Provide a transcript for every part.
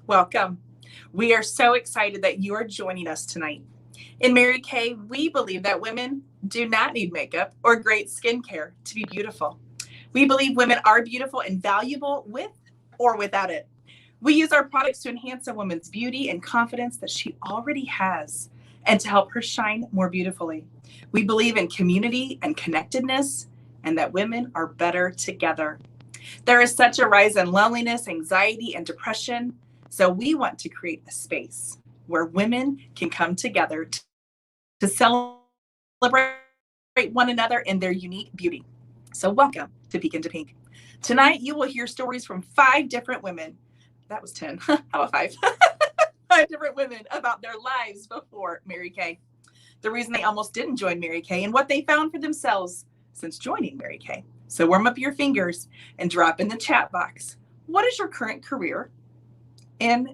Welcome. We are so excited that you are joining us tonight. In Mary Kay, we believe that women do not need makeup or great skincare to be beautiful. We believe women are beautiful and valuable with or without it. We use our products to enhance a woman's beauty and confidence that she already has and to help her shine more beautifully. We believe in community and connectedness and that women are better together. There is such a rise in loneliness, anxiety, and depression. So we want to create a space where women can come together to celebrate one another in their unique beauty. So welcome to Peek into Pink. Tonight you will hear stories from 5 different women. That was 10. How about 5? 5 different women about their lives before Mary Kay. The reason they almost didn't join Mary Kay and what they found for themselves since joining Mary Kay. So warm up your fingers and drop in the chat box. What is your current career? And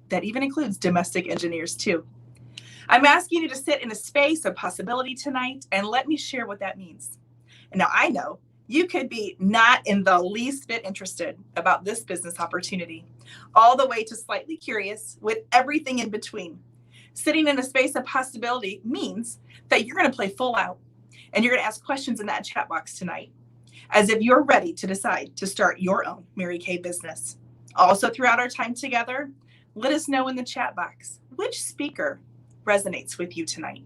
that even includes domestic engineers too. I'm asking you to sit in a space of possibility tonight and let me share what that means. And now I know you could be not in the least bit interested about this business opportunity, all the way to slightly curious with everything in between. Sitting in a space of possibility means that you're going to play full out and you're going to ask questions in that chat box tonight, as if you're ready to decide to start your own Mary Kay business. Also, throughout our time together, let us know in the chat box which speaker resonates with you tonight.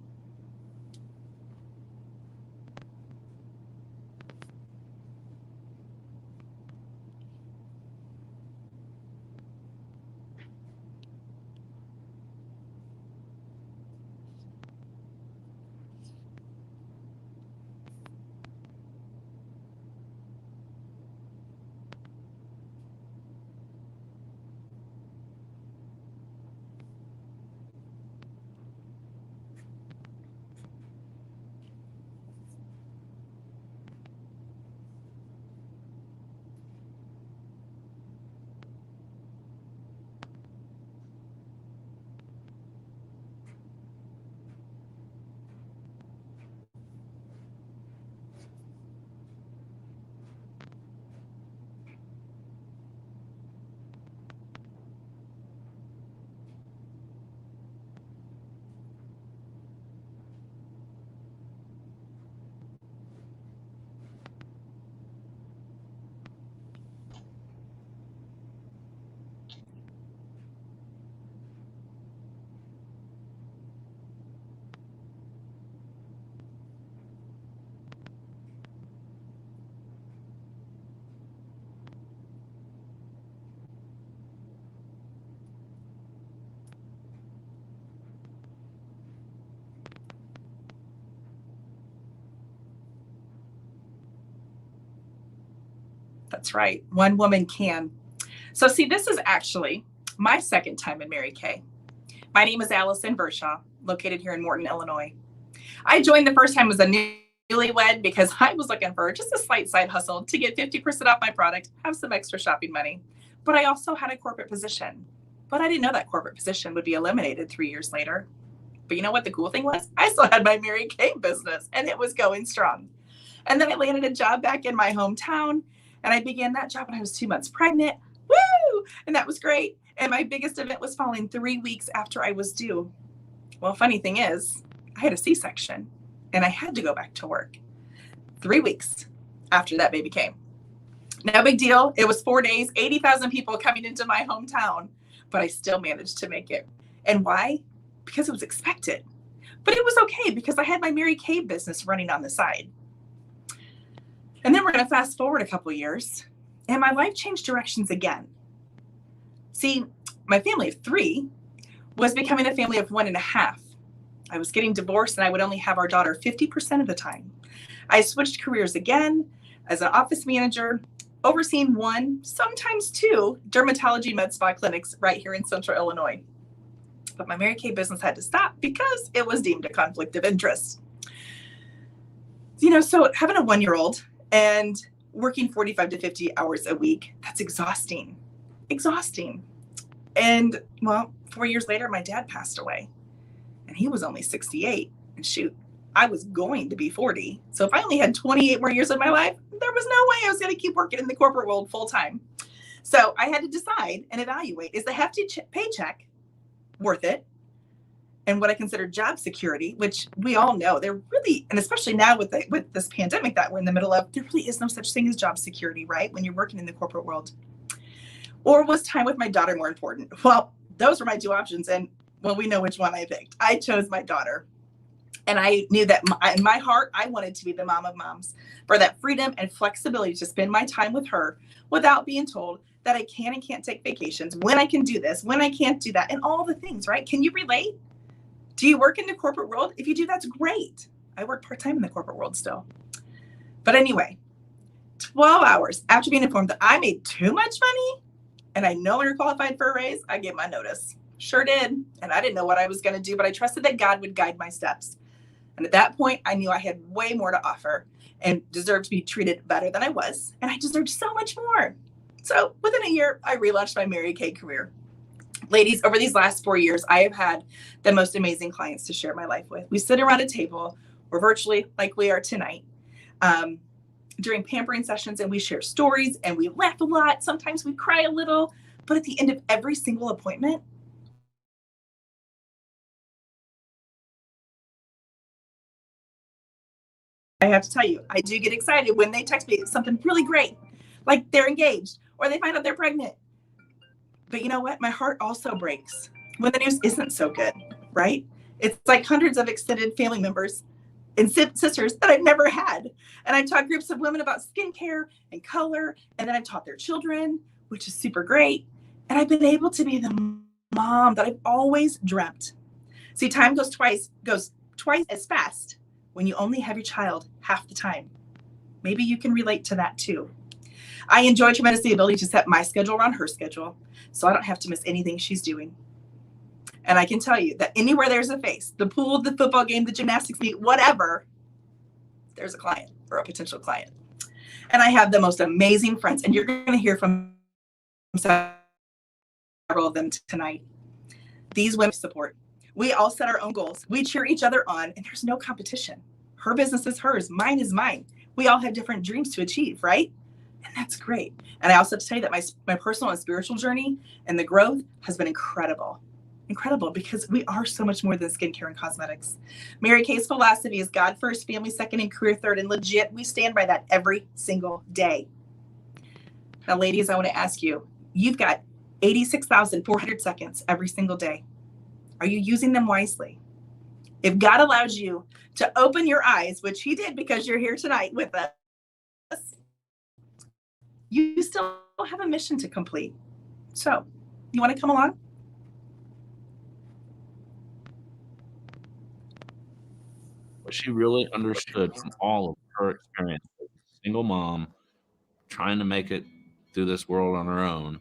That's right. One woman can. So, see, this is actually my second time in Mary Kay. My name is Allison Vershaw, located here in Morton, Illinois. I joined the first time as a newlywed because I was looking for just a slight side hustle to get 50% off my product, have some extra shopping money. But I also had a corporate position. But I didn't know that corporate position would be eliminated 3 years later. But you know what the cool thing was? I still had my Mary Kay business and it was going strong. And then I landed a job back in my hometown and I began that job when I was 2 months pregnant. Woo! And that was great. And my biggest event was falling 3 weeks after I was due. Well, funny thing is, I had a C-section and I had to go back to work 3 weeks after that baby came. No big deal. It was 4 days, 80,000 people coming into my hometown, but I still managed to make it. And why? Because it was expected. But it was okay because I had my Mary Kay business running on the side. And then we're going to fast forward a couple years, and my life changed directions again. See, my family of 3 was becoming a family of 1.5. I was getting divorced, and I would only have our daughter 50% of the time. I switched careers again as an office manager, overseeing 1, sometimes 2 dermatology med spa clinics right here in Central Illinois. But my Mary Kay business had to stop because it was deemed a conflict of interest. So having a 1-year-old and working 45 to 50 hours a week, that's exhausting. And well, 4 years later, my dad passed away and he was only 68. And shoot, I was going to be 40. So if I only had 28 more years of my life, there was no way I was going to keep working in the corporate world full time. So I had to decide and evaluate, is the hefty paycheck worth it? And what I consider job security, which we all know there really, and especially now with this pandemic that we're in the middle of, there really is no such thing as job security, right? When you're working in the corporate world. Or was time with my daughter more important? Well, those were my two options. And well, we know which one I picked. I chose my daughter. And I knew that in my heart, I wanted to be the mom of moms, for that freedom and flexibility to spend my time with her without being told that I can and can't take vacations, when I can do this, when I can't do that, and all the things, right? Can you relate? Do you work in the corporate world? If you do, that's great. I work part-time in the corporate world still. But anyway, 12 hours after being informed that I made too much money and I no longer qualified for a raise, I gave my notice. Sure did. And I didn't know what I was going to do, but I trusted that God would guide my steps. And at that point, I knew I had way more to offer and deserved to be treated better than I was. And I deserved so much more. So within a year, I relaunched my Mary Kay career. Ladies, over these last 4 years, I have had the most amazing clients to share my life with. We sit around a table, we're virtually like we are tonight, during pampering sessions, and we share stories and we laugh a lot. Sometimes we cry a little, but at the end of every single appointment, I have to tell you, I do get excited when they text me something really great, like they're engaged or they find out they're pregnant. But you know what? My heart also breaks when the news isn't so good, right? It's like hundreds of extended family members and sisters that I've never had. And I've taught groups of women about skincare and color. And then I've taught their children, which is super great. And I've been able to be the mom that I've always dreamt. See, time goes twice as fast when you only have your child half the time. Maybe you can relate to that too. I enjoy tremendously the ability to set my schedule around her schedule, so I don't have to miss anything she's doing. And I can tell you that anywhere there's a face, the pool, the football game, the gymnastics meet, whatever, there's a client or a potential client. And I have the most amazing friends, and you're going to hear from several of them tonight. These women support. We all set our own goals. We cheer each other on, and there's no competition. Her business is hers. Mine is mine. We all have different dreams to achieve, right? And that's great. And I also have to tell you that my personal and spiritual journey and the growth has been incredible. Incredible, because we are so much more than skincare and cosmetics. Mary Kay's philosophy is God first, family second, and career third. And legit, we stand by that every single day. Now, ladies, I want to ask you, you've got 86,400 seconds every single day. Are you using them wisely? If God allowed you to open your eyes, which he did because you're here tonight with us, you still have a mission to complete. So, you want to come along? What she really understood from all of her experience as a single mom trying to make it through this world on her own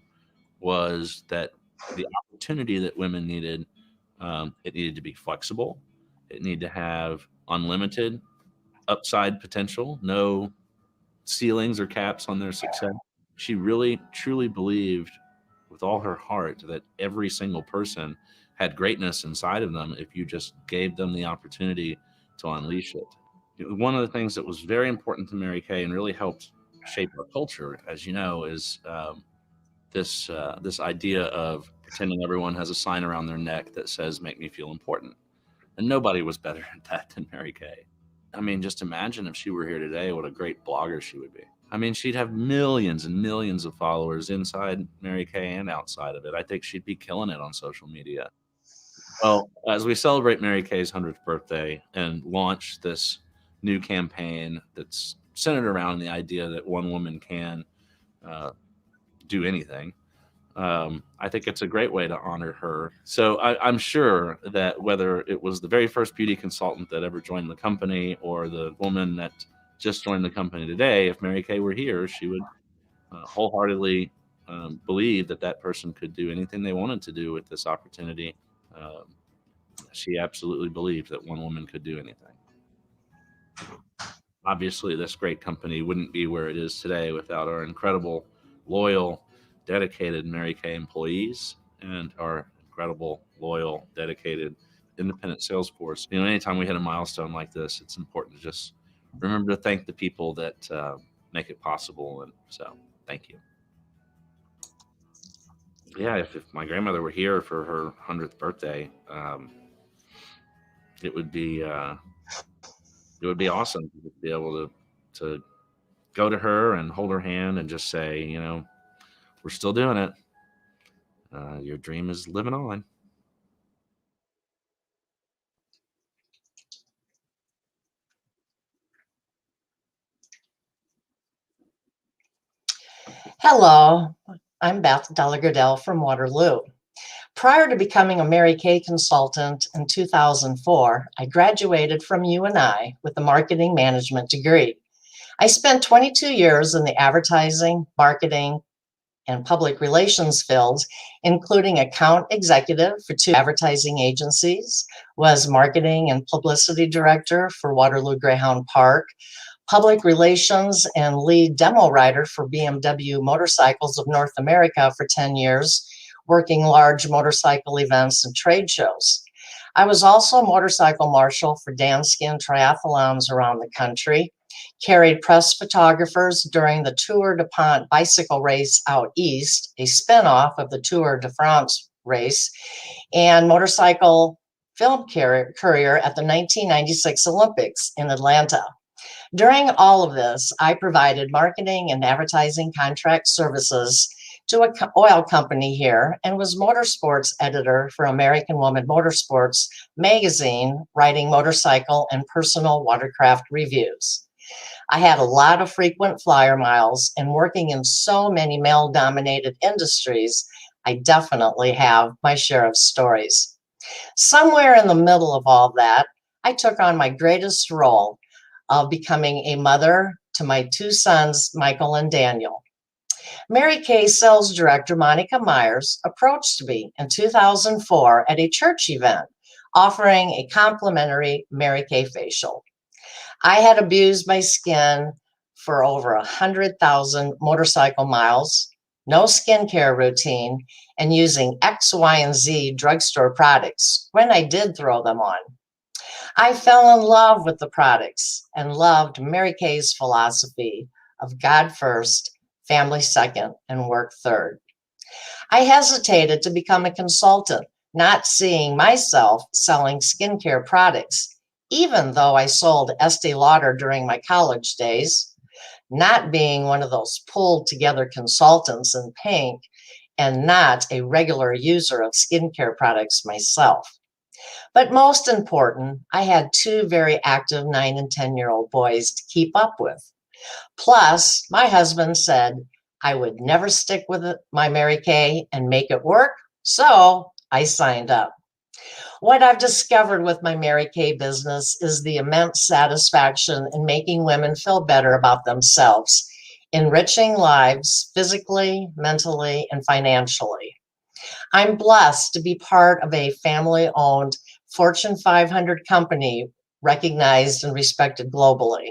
was that the opportunity that women needed, it needed to be flexible. It needed to have unlimited upside potential, no ceilings or caps on their success. She really truly believed with all her heart that every single person had greatness inside of them if you just gave them the opportunity to unleash it. One of the things that was very important to Mary Kay and really helped shape our culture, as you know, is this idea of pretending everyone has a sign around their neck that says "Make me feel important," and nobody was better at that than Mary Kay. I mean, just imagine if she were here today, what a great blogger she would be. I mean, she'd have millions and millions of followers inside Mary Kay and outside of it. I think she'd be killing it on social media. Well, as we celebrate Mary Kay's 100th birthday and launch this new campaign that's centered around the idea that one woman can uh, do anything, I think it's a great way to honor her. So I'm sure that whether it was the very first beauty consultant that ever joined the company or the woman that just joined the company today, if Mary Kay were here, she would wholeheartedly believe that that person could do anything they wanted to do with this opportunity. Um, she absolutely believed that one woman could do anything. Obviously, this great company wouldn't be where it is today without our incredible, loyal, dedicated Mary Kay employees and our incredible, loyal, dedicated independent sales force. Anytime we hit a milestone like this, it's important to just remember to thank the people that make it possible. And so, thank you. yeah, if my grandmother were here for her 100th birthday, it would be awesome to be able to go to her and hold her hand and just say, we're still doing it. Your dream is living on. Hello, I'm Beth Delagardelle from Waterloo. Prior to becoming a Mary Kay consultant in 2004, I graduated from UNI with a marketing management degree. I spent 22 years in the advertising, marketing, and public relations fields, including account executive for 2 advertising agencies, was marketing and publicity director for Waterloo Greyhound Park, public relations and lead demo writer for BMW Motorcycles of North America for 10 years, working large motorcycle events and trade shows. I was also a motorcycle marshal for Danskin triathlons around the country, carried press photographers during the Tour de Pont bicycle race out east, a spinoff of the Tour de France race, and motorcycle film courier at the 1996 Olympics in Atlanta. During all of this, I provided marketing and advertising contract services to an oil company here and was motorsports editor for American Woman Motorsports magazine, writing motorcycle and personal watercraft reviews. I had a lot of frequent flyer miles, and working in so many male-dominated industries, I definitely have my share of stories. Somewhere in the middle of all that, I took on my greatest role of becoming a mother to my 2 sons, Michael and Daniel. Mary Kay sales director Monica Myers approached me in 2004 at a church event offering a complimentary Mary Kay facial. I had abused my skin for over 100,000 motorcycle miles, no skincare routine, and using X, Y, and Z drugstore products when I did throw them on. I fell in love with the products and loved Mary Kay's philosophy of God first, family second, and work third. I hesitated to become a consultant, not seeing myself selling skincare products, even though I sold Estee Lauder during my college days, not being one of those pulled together consultants in pink, and not a regular user of skincare products myself. But most important, I had 2 very active 9 and 10-year-old boys to keep up with. Plus, my husband said I would never stick with my Mary Kay and make it work, so I signed up. What I've discovered with my Mary Kay business is the immense satisfaction in making women feel better about themselves, enriching lives physically, mentally, and financially. I'm blessed to be part of a family-owned Fortune 500 company recognized and respected globally.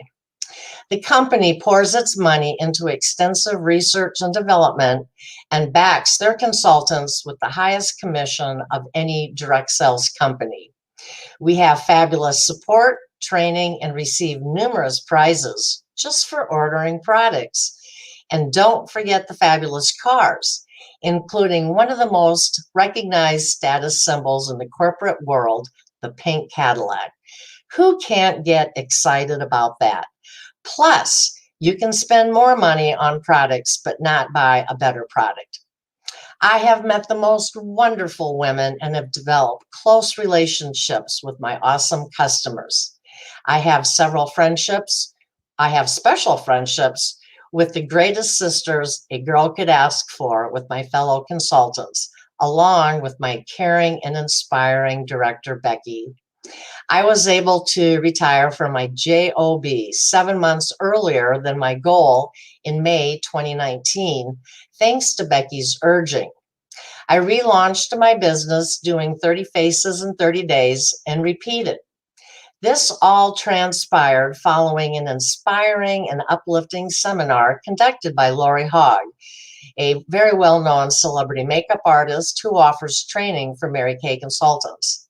The company pours its money into extensive research and development and backs their consultants with the highest commission of any direct sales company. We have fabulous support, training, and receive numerous prizes just for ordering products. And don't forget the fabulous cars, including one of the most recognized status symbols in the corporate world, the pink Cadillac. Who can't get excited about that? Plus, you can spend more money on products but not buy a better product. I have met the most wonderful women and have developed close relationships with my awesome customers. I have several friendships. I have special friendships with the greatest sisters a girl could ask for with my fellow consultants, along with my caring and inspiring director, Becky. I was able to retire from my job 7 months earlier than my goal in May 2019, thanks to Becky's urging. I relaunched my business doing 30 faces in 30 days and repeated. This all transpired following an inspiring and uplifting seminar conducted by Lori Hogg, a very well-known celebrity makeup artist who offers training for Mary Kay consultants.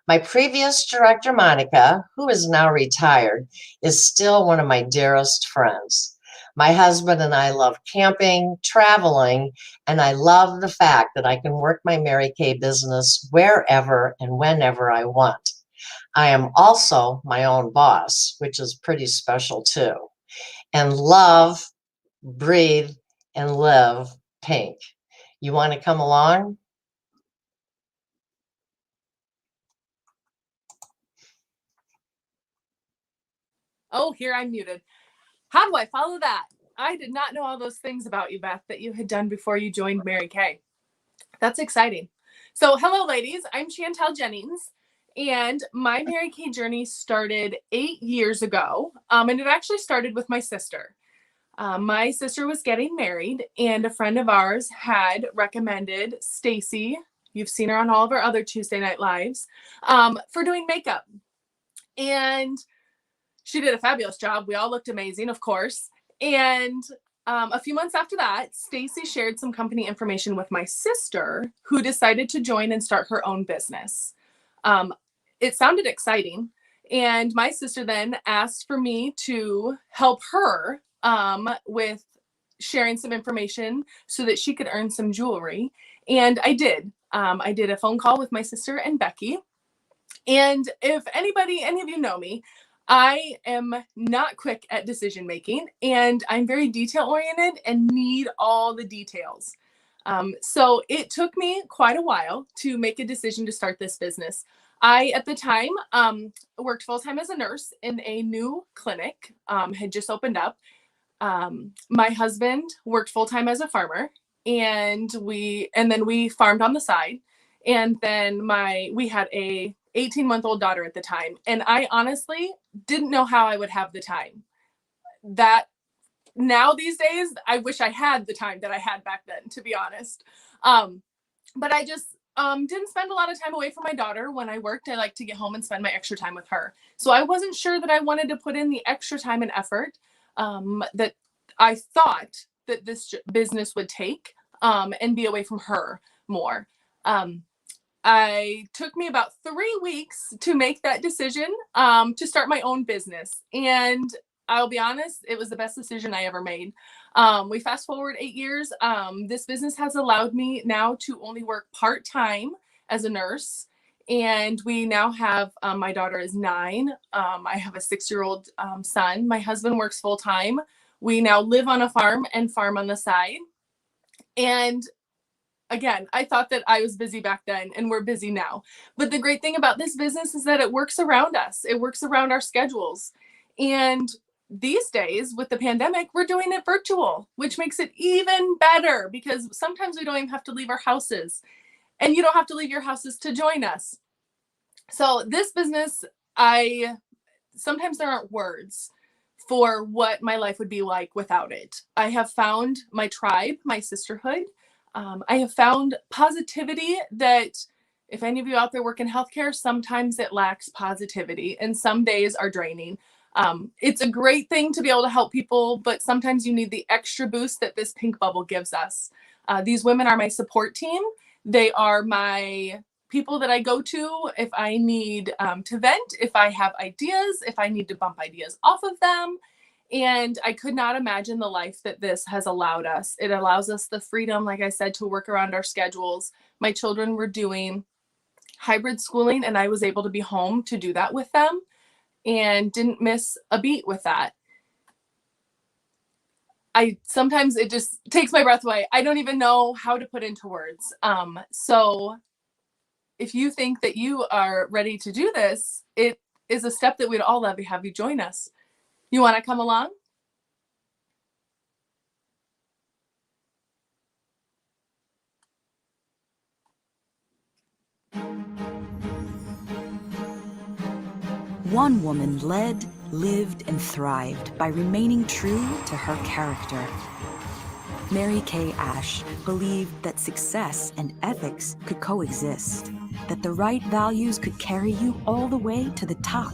My previous director, Monica, who is now retired, is still one of my dearest friends. My husband and I love camping, traveling, and I love the fact that I can work my Mary Kay business wherever and whenever I want. I am also my own boss, which is pretty special too, and love, breathe, and live pink. You want to come along? Oh, here I'm muted. How do I follow that? I did not know all those things about you, Beth, that you had done before you joined Mary Kay. That's exciting. So, hello, ladies. I'm Chantelle Jennings, and my Mary Kay journey started 8 years ago, and it actually started with my sister. My sister was getting married, and a friend of ours had recommended Stacy. You've seen her on all of our other Tuesday Night Lives, for doing makeup. And she did a fabulous job. We all looked amazing, of course. And a few months after that, Stacy shared some company information with my sister, who decided to join and start her own business. It sounded exciting. And my sister then asked for me to help her with sharing some information so that she could earn some jewelry. And I did. I did a phone call with my sister and Becky. And if any of you know me, I am not quick at decision making, and I'm very detail oriented and need all the details. So it took me quite a while to make a decision to start this business. I, at the time, worked full-time as a nurse in a new clinic, had just opened up. My husband worked full-time as a farmer, and then we farmed on the side. And then we had a 18-month-old daughter at the time. And I honestly didn't know how I would have the time. That now these days, I wish I had the time that I had back then, to be honest. But I just didn't spend a lot of time away from my daughter. When I worked, I liked to get home and spend my extra time with her. So I wasn't sure that I wanted to put in the extra time and effort that I thought that this business would take and be away from her more. I took me about 3 weeks to make that decision to start my own business. And I'll be honest, it was the best decision I ever made. We fast forward 8 years. This business has allowed me now to only work part-time as a nurse. And we now have, my daughter is 9. I have a 6-year-old son. My husband works full-time. We now live on a farm and farm on the side. And again, I thought that I was busy back then, and we're busy now. But the great thing about this business is that it works around us. It works around our schedules. And these days with the pandemic, we're doing it virtual, which makes it even better because sometimes we don't even have to leave our houses, and you don't have to leave your houses to join us. So this business, sometimes there aren't words for what my life would be like without it. I have found my tribe, my sisterhood. I have found positivity that if any of you out there work in healthcare, sometimes it lacks positivity and some days are draining. It's a great thing to be able to help people, but sometimes you need the extra boost that this pink bubble gives us. These women are my support team. They are my people that I go to if I need to vent, if I have ideas, if I need to bump ideas off of them. And I could not imagine the life that this has allowed us. It allows us the freedom, like I said, to work around our schedules. My children were doing hybrid schooling, and I was able to be home to do that with them and didn't miss a beat with that. Sometimes it just takes my breath away. I don't even know how to put into words. So if you think that you are ready to do this, it is a step that we'd all love to have you join us. You want to come along? One woman led, lived, and thrived by remaining true to her character. Mary Kay Ash believed that success and ethics could coexist, that the right values could carry you all the way to the top,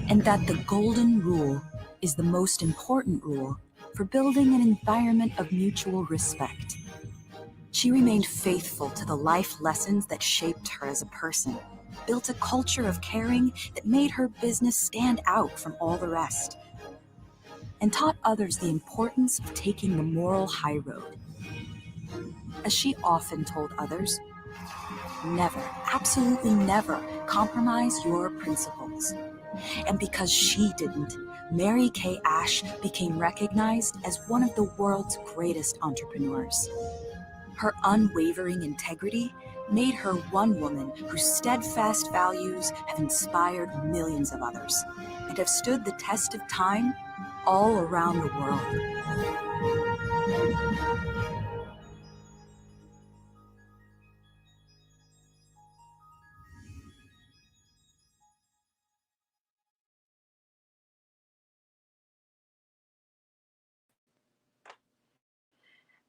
and that the golden rule is the most important rule for building an environment of mutual respect. She remained faithful to the life lessons that shaped her as a person, built a culture of caring that made her business stand out from all the rest. and taught others the importance of taking the moral high road. As she often told others, never, absolutely never compromise your principles. And because she didn't, Mary Kay Ash became recognized as one of the world's greatest entrepreneurs. Her unwavering integrity made her one woman whose steadfast values have inspired millions of others and have stood the test of time all around the world.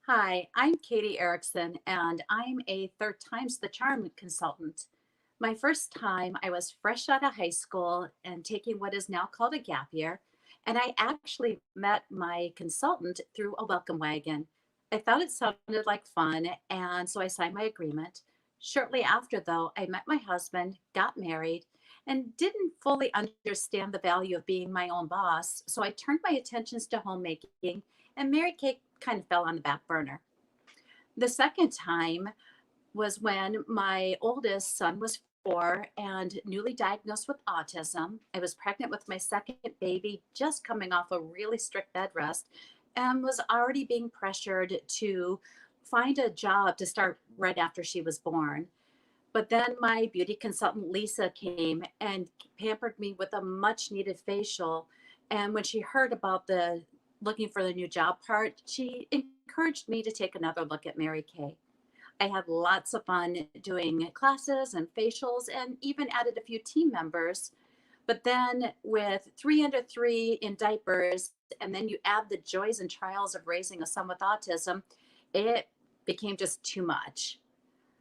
Hi, I'm Katie Erickson, and I'm a third times the charm consultant. My first time, I was fresh out of high school and taking what is now called a gap year, and I actually met my consultant through a welcome wagon. I thought it sounded like fun, and so I signed my agreement. Shortly after, though, I met my husband, got married, and didn't fully understand the value of being my own boss, so I turned my attentions to homemaking, and Mary Kay kind of fell on the back burner. The second time was when my oldest son was 4 and newly diagnosed with autism. I was pregnant with my second baby, just coming off a really strict bed rest, and was already being pressured to find a job to start right after she was born. But then my beauty consultant, Lisa, came and pampered me with a much needed facial. And when she heard about the looking for the new job part, she encouraged me to take another look at Mary Kay. I had lots of fun doing classes and facials and even added a few team members. But then with 3 under 3 in diapers, and then you add the joys and trials of raising a son with autism, it became just too much.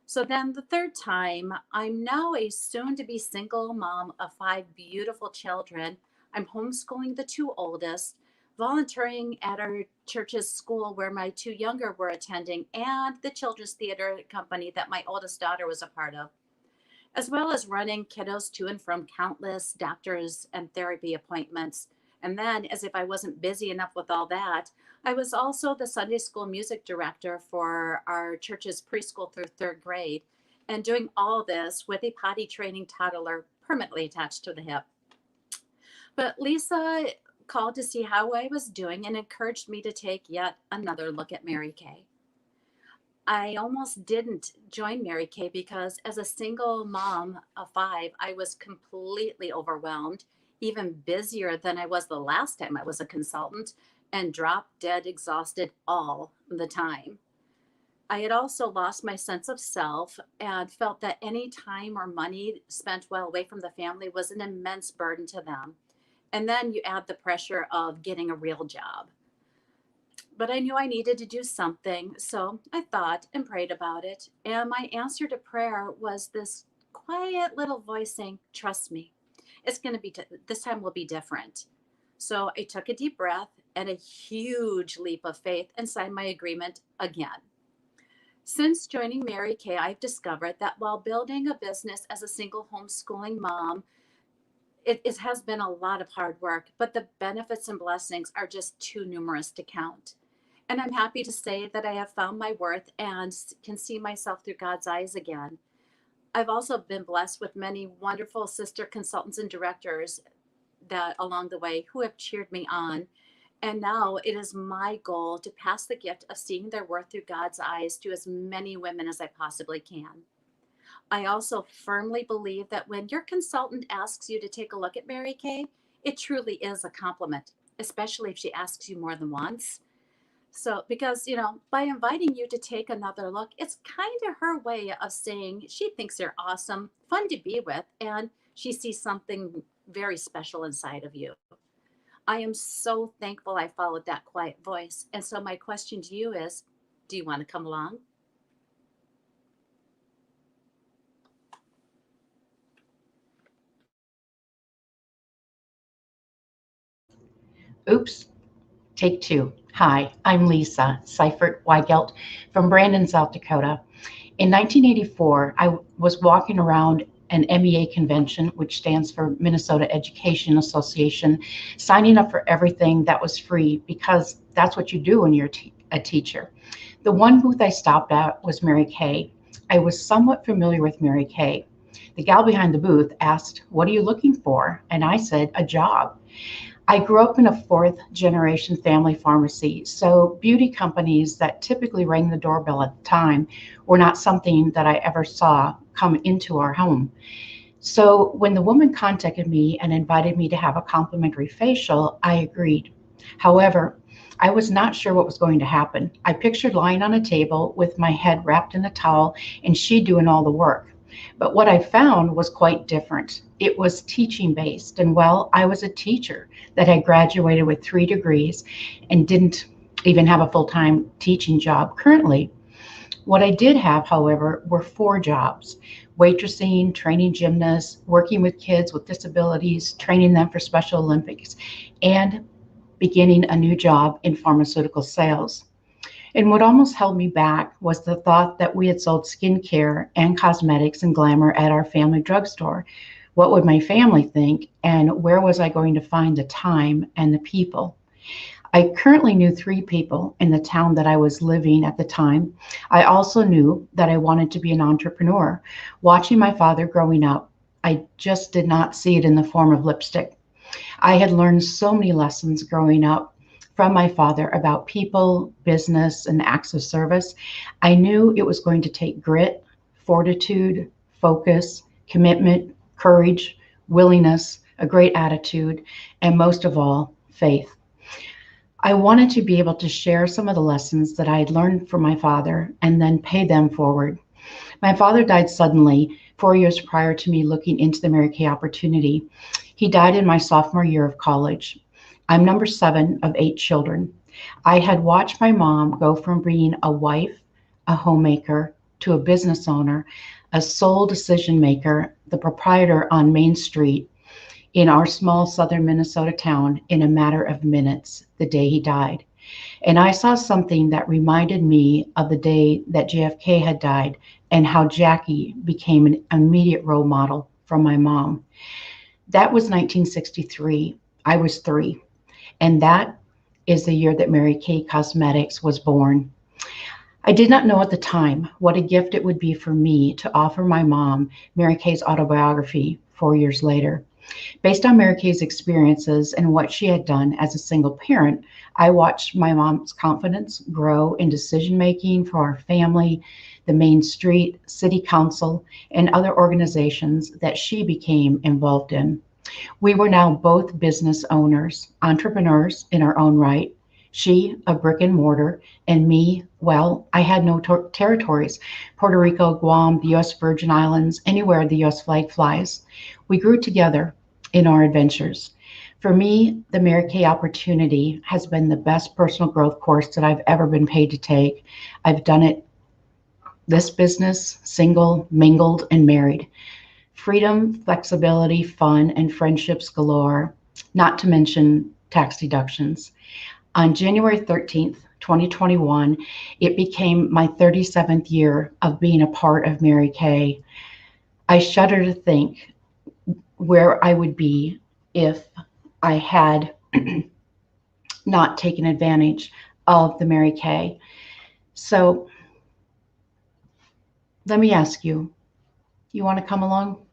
So then the third time, I'm now a soon to be single mom of 5 beautiful children. I'm homeschooling the 2 oldest, volunteering at our church's school where my 2 younger were attending, and the children's theater company that my oldest daughter was a part of, as well as running kiddos to and from countless doctors and therapy appointments. And then, as if I wasn't busy enough with all that, I was also the Sunday school music director for our church's preschool through 3rd grade, and doing all this with a potty training toddler permanently attached to the hip. But Lisa called to see how I was doing and encouraged me to take yet another look at Mary Kay. I almost didn't join Mary Kay because as a single mom of 5, I was completely overwhelmed, even busier than I was the last time I was a consultant, and drop dead exhausted all the time. I had also lost my sense of self and felt that any time or money spent while away from the family was an immense burden to them. And then you add the pressure of getting a real job. But I knew I needed to do something, so I thought and prayed about it. And my answer to prayer was this quiet little voice saying, "Trust me, it's going to be, this time will be different." So I took a deep breath and a huge leap of faith and signed my agreement again. Since joining Mary Kay, I've discovered that while building a business as a single homeschooling mom, it has been a lot of hard work, but the benefits and blessings are just too numerous to count. And I'm happy to say that I have found my worth and can see myself through God's eyes again. I've also been blessed with many wonderful sister consultants and directors that along the way who have cheered me on. And now it is my goal to pass the gift of seeing their worth through God's eyes to as many women as I possibly can. I also firmly believe that when your consultant asks you to take a look at Mary Kay, it truly is a compliment, especially if she asks you more than once. So, because, by inviting you to take another look, it's kind of her way of saying she thinks you're awesome, fun to be with, and she sees something very special inside of you. I am so thankful I followed that quiet voice. And so my question to you is, do you want to come along? Oops, take 2. Hi, I'm Lisa Seifert Weigelt from Brandon, South Dakota. In 1984, I was walking around an MEA convention, which stands for Minnesota Education Association, signing up for everything that was free because that's what you do when you're a teacher. The one booth I stopped at was Mary Kay. I was somewhat familiar with Mary Kay. The gal behind the booth asked, "What are you looking for?" And I said, "A job." I grew up in a fourth generation family pharmacy, so beauty companies that typically rang the doorbell at the time were not something that I ever saw come into our home. So when the woman contacted me and invited me to have a complimentary facial, I agreed. However, I was not sure what was going to happen. I pictured lying on a table with my head wrapped in a towel and she doing all the work. But what I found was quite different. It was teaching based. And well, I was a teacher that had graduated with 3 degrees and didn't even have a full-time teaching job currently. What I did have, however, were 4 jobs: waitressing, training gymnasts, working with kids with disabilities, training them for Special Olympics, and beginning a new job in pharmaceutical sales. And what almost held me back was the thought that we had sold skincare and cosmetics and glamour at our family drugstore. What would my family think, and where was I going to find the time and the people? I currently knew 3 people in the town that I was living at the time. I also knew that I wanted to be an entrepreneur. Watching my father growing up, I just did not see it in the form of lipstick. I had learned so many lessons growing up from my father about people, business, and acts of service. I knew it was going to take grit, fortitude, focus, commitment, courage, willingness, a great attitude, and most of all, faith. I wanted to be able to share some of the lessons that I had learned from my father and then pay them forward. My father died suddenly 4 years prior to me looking into the Mary Kay opportunity. He died in my sophomore year of college. I'm number 7 of 8 children. I had watched my mom go from being a wife, a homemaker, to a business owner, a sole decision maker, the proprietor on Main Street in our small southern Minnesota town in a matter of minutes the day he died. And I saw something that reminded me of the day that JFK had died and how Jackie became an immediate role model from my mom. That was 1963. I was 3. And that is the year that Mary Kay Cosmetics was born. I did not know at the time what a gift it would be for me to offer my mom Mary Kay's autobiography 4 years later. Based on Mary Kay's experiences and what she had done as a single parent, I watched my mom's confidence grow in decision-making for our family, the Main Street, City Council, and other organizations that she became involved in. We were now both business owners, entrepreneurs in our own right. She, a brick and mortar, and me, well, I had no territories. Puerto Rico, Guam, the U.S. Virgin Islands, anywhere the U.S. flag flies. We grew together in our adventures. For me, the Mary Kay opportunity has been the best personal growth course that I've ever been paid to take. I've done it, this business, single, mingled, and married. Freedom, flexibility, fun, and friendships galore, not to mention tax deductions. On January 13th, 2021, it became my 37th year of being a part of Mary Kay. I shudder to think where I would be if I had not taken advantage of the Mary Kay. So let me ask you, you want to come along?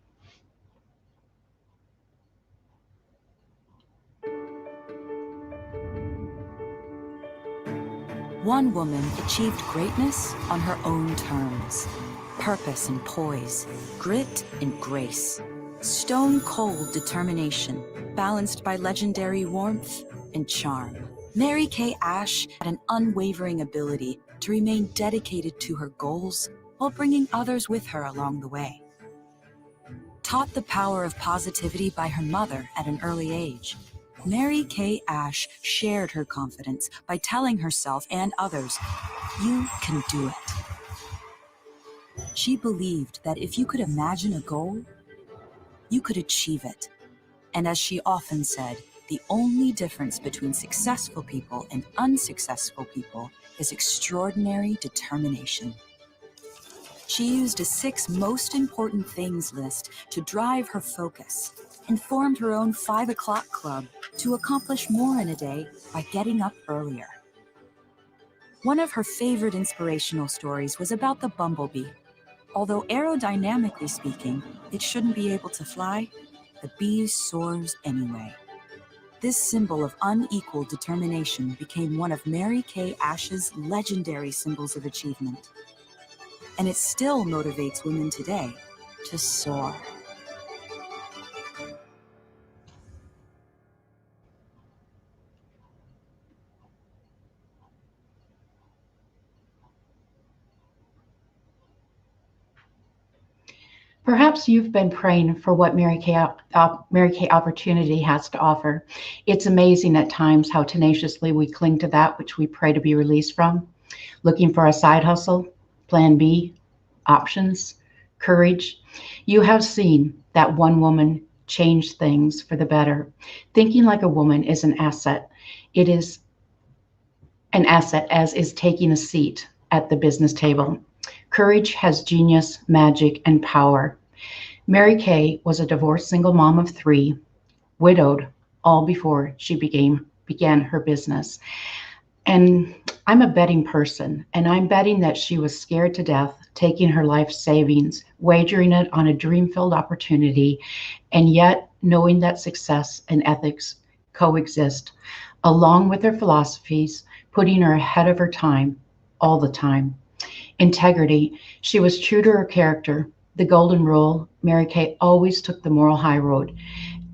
One woman achieved greatness on her own terms. Purpose and poise, grit and grace. Stone-cold determination, balanced by legendary warmth and charm. Mary Kay Ash had an unwavering ability to remain dedicated to her goals while bringing others with her along the way. Taught the power of positivity by her mother at an early age, Mary Kay Ash shared her confidence by telling herself and others, "You can do it." She believed that if you could imagine a goal, you could achieve it. And as she often said, the only difference between successful people and unsuccessful people is extraordinary determination. She used a 6 most important things list to drive her focus and formed her own 5 o'clock club to accomplish more in a day by getting up earlier. One of her favorite inspirational stories was about the bumblebee. Although aerodynamically speaking, it shouldn't be able to fly, the bee soars anyway. This symbol of unequal determination became one of Mary Kay Ash's legendary symbols of achievement. And it still motivates women today to soar. Perhaps you've been praying for what Mary Kay Opportunity has to offer. It's amazing at times how tenaciously we cling to that which we pray to be released from, looking for a side hustle, plan B, options, courage. You have seen that one woman change things for the better. Thinking like a woman is an asset. It is an asset, as is taking a seat at the business table. Courage has genius, magic, and power. Mary Kay was a divorced single mom of 3, widowed, all before she began her business. And I'm a betting person, and I'm betting that she was scared to death, taking her life savings, wagering it on a dream-filled opportunity, and yet knowing that success and ethics coexist, along with her philosophies, putting her ahead of her time all the time. Integrity. She was true to her character. The golden rule, Mary Kay always took the moral high road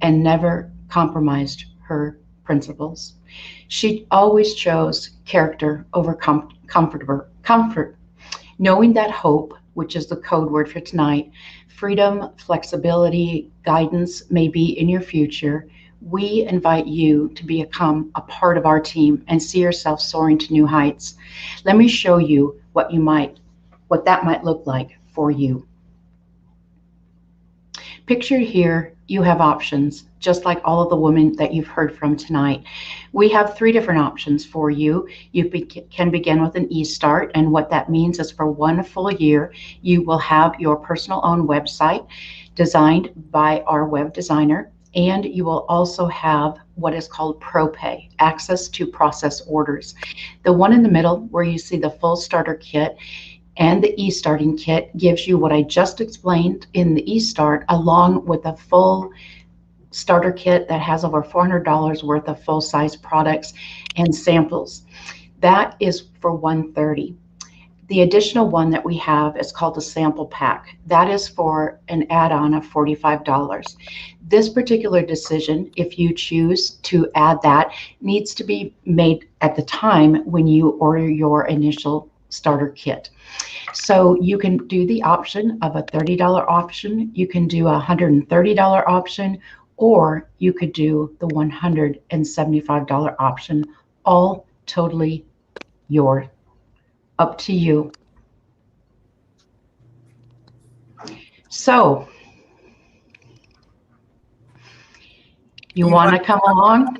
and never compromised her principles. She always chose character over comfort, knowing that hope, which is the code word for tonight, freedom, flexibility, guidance may be in your future. We invite you to become a part of our team and see yourself soaring to new heights. Let me show you what that might look like for you. Pictured here, you have options, just like all of the women that you've heard from tonight. We have 3 different options for you. You can begin with an e-start, and what that means is for 1 full year, you will have your personal own website designed by our web designer, and you will also have what is called ProPay, access to process orders. The one in the middle where you see the full starter kit and the e-starting kit gives you what I just explained in the e-start, along with a full starter kit that has over $400 worth of full-size products and samples. That is for $130. The additional one that we have is called a sample pack. That is for an add-on of $45. This particular decision, if you choose to add that, needs to be made at the time when you order your initial starter kit. So you can do the option of a $30 option, you can do a $130 option, or you could do the $175 option, all totally yours. Up to you. So, you want to come along?